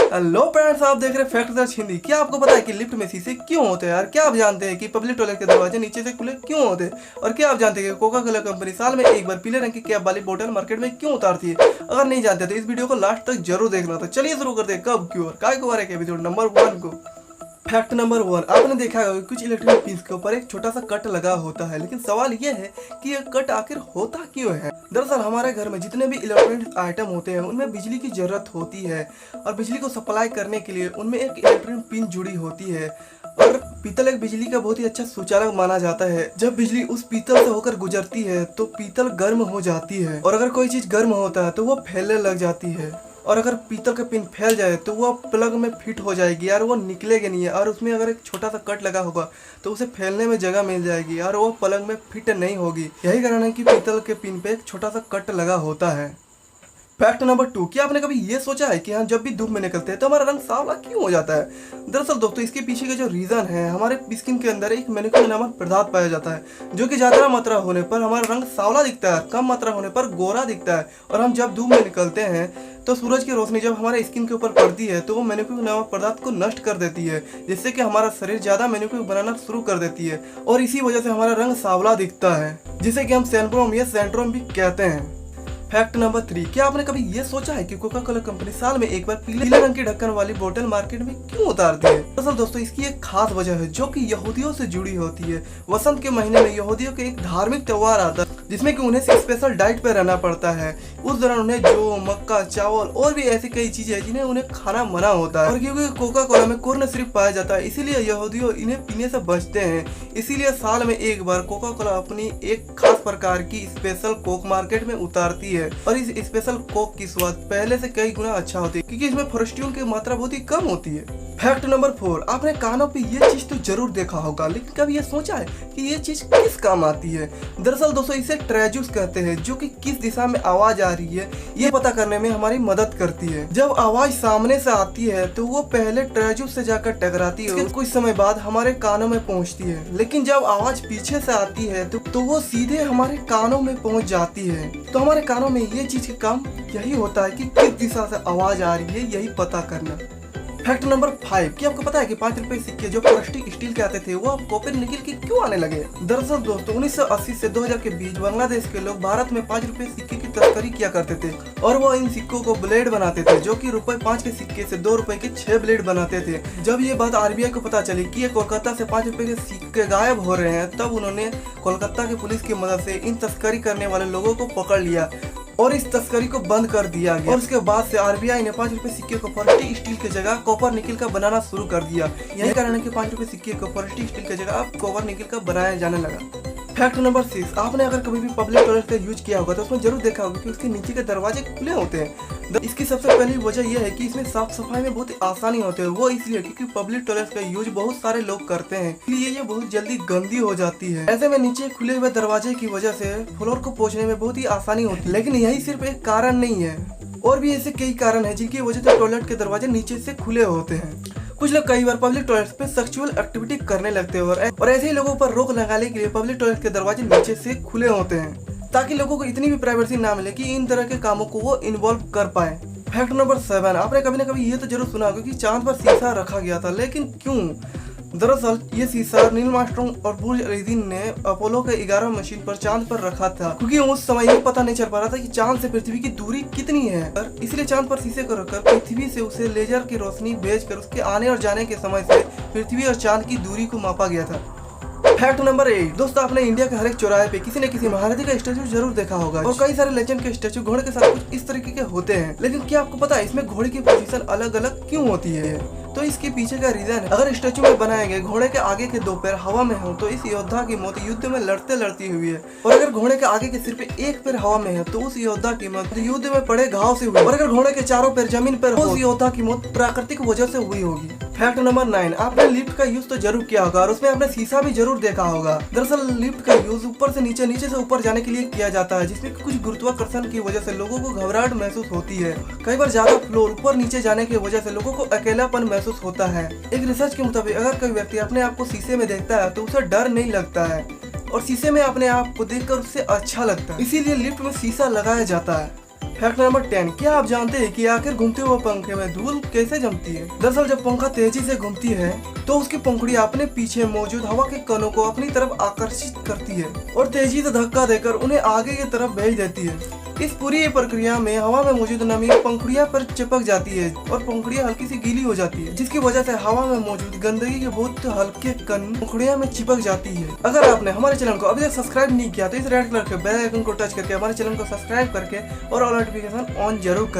Hello friends, आप देख रहे हैं फैक्ट सर्च हिंदी। क्या आपको पता है कि लिफ्ट में शीशे क्यों होते हैं यार? क्या आप जानते हैं कि पब्लिक टॉयलेट के दरवाजे नीचे से खुले क्यों होते हैं? और क्या आप जानते हैं कि कोका कोला कंपनी साल में एक बार पीले रंग की कैप वाली बोतल मार्केट में क्यों उतारती है? अगर नहीं जानते तो इस वीडियो को लास्ट तक जरूर देखना। तो चलिए शुरू करते हैं कब, क्यों और काय को बारे के एपिसोड नंबर 1 को। फैक्ट नंबर 1, आपने देखा होगा कुछ इलेक्ट्रिक पिंस के ऊपर एक छोटा सा कट लगा होता है, लेकिन सवाल यह है कि यह कट आखिर होता क्यों है। दरअसल हमारे घर में जितने भी इलेक्ट्रॉनिक आइटम होते हैं उनमें बिजली की जरूरत होती है और बिजली को सप्लाई करने के लिए उनमें एक इलेक्ट्रिक पिन जुड़ी होती है। और पीतल एक बिजली का बहुत ही अच्छा सुचालक माना जाता है। जब बिजली उस पीतल से होकर गुजरती है तो पीतल गर्म हो जाती है, और अगर कोई चीज गर्म होता है तो वो फैलने लग जाती है। और अगर पीतल का पिन फैल जाए तो वो प्लग में फिट हो जाएगी और वो निकलेगी नहीं है। और उसमें अगर एक छोटा सा कट लगा होगा तो उसे फैलने में जगह मिल जाएगी और वो प्लग में फिट नहीं होगी। यही कारण है कि पीतल के पिन पे एक छोटा सा कट लगा होता है। फैक्ट नंबर 2, क्या आपने कभी ये सोचा है कि हम जब भी धूप में निकलते हैं तो हमारा रंग सांवला क्यों हो जाता है? दरअसल दोस्तों, इसके पीछे का जो रीजन है, हमारे स्किन के अंदर एक मेलानिन नामक पदार्थ पाया जाता है जो कि ज्यादा मात्रा होने पर हमारा रंग सांवला दिखता है, कम मात्रा होने पर गोरा दिखता है। और हम जब धूप में निकलते हैं तो सूरज की रोशनी जब हमारे स्किन के ऊपर पड़ती है तो वो मेलानिन नामक पदार्थ को नष्ट कर देती है, जिससे कि हमारा शरीर ज्यादा मेलानिन बनाना शुरू कर देती है और इसी वजह से हमारा रंग सांवला दिखता है, जिसे कि हम सैनब्रोम या सैंड्रोम भी कहते हैं। फैक्ट नंबर 3, क्या आपने कभी ये सोचा है कि कोका कोला कंपनी साल में एक बार पीले रंग की ढक्कन वाली बोतल मार्केट में क्यों उतारती है? दरअसल दोस्तों, इसकी एक खास वजह है जो कि यहूदियों से जुड़ी होती है। वसंत के महीने में यहूदियों के एक धार्मिक त्योहार आता है जिसमें कि उन्हें स्पेशल डाइट पे रहना पड़ता है। उस दौरान उन्हें जौ, मक्का, चावल और भी ऐसी कई चीजें हैं जिन्हें उन्हें खाना मना होता है। और क्योंकि कोका कोला में कॉर्न सिर्फ पाया जाता है, इसीलिए यहूदियों इन्हें पीने से बचते हैं। इसीलिए साल में एक बार कोका कोला अपनी एक खास प्रकार की स्पेशल कोक मार्केट में उतारती है। और इस स्पेशल कोक की स्वाद पहले से कई गुना अच्छा होती है क्योंकि इसमें फ्रस्टियों की मात्रा बहुत ही कम होती है। फैक्ट नंबर 4, आपने कानों पे ये चीज तो जरूर देखा होगा, लेकिन कभी ये सोचा है कि ये चीज किस काम आती है? दरअसल दोस्तों, इसे ट्रेजूस कहते हैं, जो कि किस दिशा में आवाज आ रही है ये पता करने में हमारी मदद करती है। जब आवाज सामने से आती है तो वो पहले ट्रेजूस से जाकर टकराती है, कुछ समय बाद हमारे कानों में पहुंचती है। लेकिन जब आवाज पीछे से आती है तो वो सीधे हमारे कानों में पहुंच जाती है। तो हमारे कानों में ये चीज का काम यही होता है कि किस दिशा से आवाज आ रही है, यही पता करना। फैक्ट नंबर 5, क्या आपको पता है कि 5 रुपए सिक्के जो प्लास्टिक स्टील के आते थे वो अब कॉपर निकल के क्यों आने लगे? दरअसल दोस्तों, 1980 से 2000 के बीच बांग्लादेश के लोग भारत में 5 रुपए सिक्के की तस्करी किया करते थे और वो इन सिक्कों को ब्लेड बनाते थे, जो कि रुपए 5 के सिक्के से 2 रुपए के 6 ब्लेड बनाते थे। जब ये बात आरबीआई को पता चली कि ये कोलकाता से 5 रुपए के सिक्के गायब हो रहे हैं, तब उन्होंने कोलकाता की पुलिस की मदद से इन तस्करी करने वाले लोगों को पकड़ लिया और इस तस्करी को बंद कर दिया गया। और उसके बाद से आरबीआई ने 5 रुपए सिक्के को प्लास्टिक स्टील की जगह कॉपर निकल का बनाना शुरू कर दिया। यही कारण है कि 5 रुपए सिक्के को प्लास्टिक स्टील की जगह अब कॉपर निकल का बनाया जाने लगा। फैक्ट नंबर 6, आपने अगर कभी भी पब्लिक टॉयलेट का यूज किया होगा तो उसमें जरूर देखा होगा कि उसके नीचे के दरवाजे खुले होते हैं। इसकी सबसे पहली वजह यह है कि इसमें साफ सफाई में बहुत आसानी होती है। वो इसलिए क्योंकि पब्लिक टॉयलेट का यूज बहुत सारे लोग करते हैं, इसलिए ये बहुत जल्दी गंदी हो जाती है। ऐसे में नीचे खुले हुए दरवाजे की वजह से फ्लोर को पोंछने में बहुत ही आसानी होती है। लेकिन यही सिर्फ एक कारण नहीं है, और भी ऐसे कई कारण है जिनकी वजह से टॉयलेट के दरवाजे नीचे से खुले होते हैं। कुछ लोग कई बार पब्लिक टॉयलेट पे सेक्सुअल एक्टिविटी करने लगते हैं और ऐसे ही लोगों पर रोक लगाने के लिए पब्लिक टॉयलेट के दरवाजे नीचे से खुले होते हैं, ताकि लोगों को इतनी भी प्राइवेसी ना मिले कि इन तरह के कामों को वो इन्वॉल्व कर पाए। फैक्ट नंबर 7, आपने कभी ना कभी ये तो जरूर सुना होगा कि चांद पर शीशा रखा गया था, लेकिन क्यों? दरअसल ये शीशा नील आर्मस्ट्रांग और बुर्ज अल्ड्रिन ने अपोलो के 11 मशीन पर चांद पर रखा था, क्योंकि उस समय ये पता नहीं चल पा रहा था कि चांद से पृथ्वी की दूरी कितनी है। इसलिए चांद पर शीशे को रखकर पृथ्वी से उसे लेजर की रोशनी भेजकर उसके आने और जाने के समय से पृथ्वी और चांद की दूरी को मापा गया था। फैक्ट नंबर 8, दोस्तों, आपने इंडिया के हर एक चौराहे पे किसी न किसी महारथी का स्टैचू जरूर देखा होगा और कई सारे लेजेंड के स्टैचू घोड़े के साथ कुछ इस तरीके के होते हैं। लेकिन क्या आपको पता है इसमें घोड़े की पोजीशन अलग अलग क्यों होती है? तो इसके पीछे का रीजन है, अगर स्टैचू में बनाए गए घोड़े के आगे के 2 पैर हवा में हो तो इस योद्धा की मौत युद्ध में लड़ते लड़ती हुई है, और अगर घोड़े के आगे के सिर्फ 1 पैर हवा में है तो उस योद्धा की मौत युद्ध में पड़े घाव से हुई, और अगर घोड़े के चारों पैर जमीन पर हो उस योद्धा की मौत प्राकृतिक वजह से हुई होगी। फैक्ट नंबर 9, आपने लिफ्ट का यूज तो जरूर किया होगा और उसमें आपने शीशा भी जरूर देखा होगा। दरअसल लिफ्ट का यूज ऊपर से नीचे, नीचे से ऊपर जाने के लिए किया जाता है, जिसमें कुछ गुरुत्वाकर्षण की वजह से लोगों को घबराहट महसूस होती है। कई बार ज्यादा फ्लोर ऊपर नीचे जाने की वजह से लोगों को अकेलापन महसूस होता है। एक रिसर्च के मुताबिक अगर कोई व्यक्ति अपने आप को शीशे में देखता है तो उसे डर नहीं लगता है और शीशे में अपने आप को देखकर उससे अच्छा लगता है, इसीलिए लिफ्ट में शीशा लगाया जाता है। फैक्ट नंबर 10, क्या आप जानते हैं कि आखिर घूमते हुए पंखे में धूल कैसे जमती है? दरअसल जब पंखा तेजी से घूमती है तो उसकी पंखुड़ियां अपने पीछे मौजूद हवा के कणों को अपनी तरफ आकर्षित करती है और तेजी से धक्का देकर उन्हें आगे की तरफ भेज देती है। इस पूरी प्रक्रिया में हवा में मौजूद नमी पंखुड़ियों पर चिपक जाती है और पंखुड़ियां हल्की सी गीली हो जाती है, जिसकी वजह से हवा में मौजूद गंदगी के बहुत हल्के कण पंखुड़ियों में चिपक जाती है। अगर आपने हमारे चैनल को अभी तक सब्सक्राइब नहीं किया तो इस रेड कलर के बेल आइकन को टच करके हमारे चैनल को सब्सक्राइब करके और ऑल नोटिफिकेशन ऑन जरूर करें।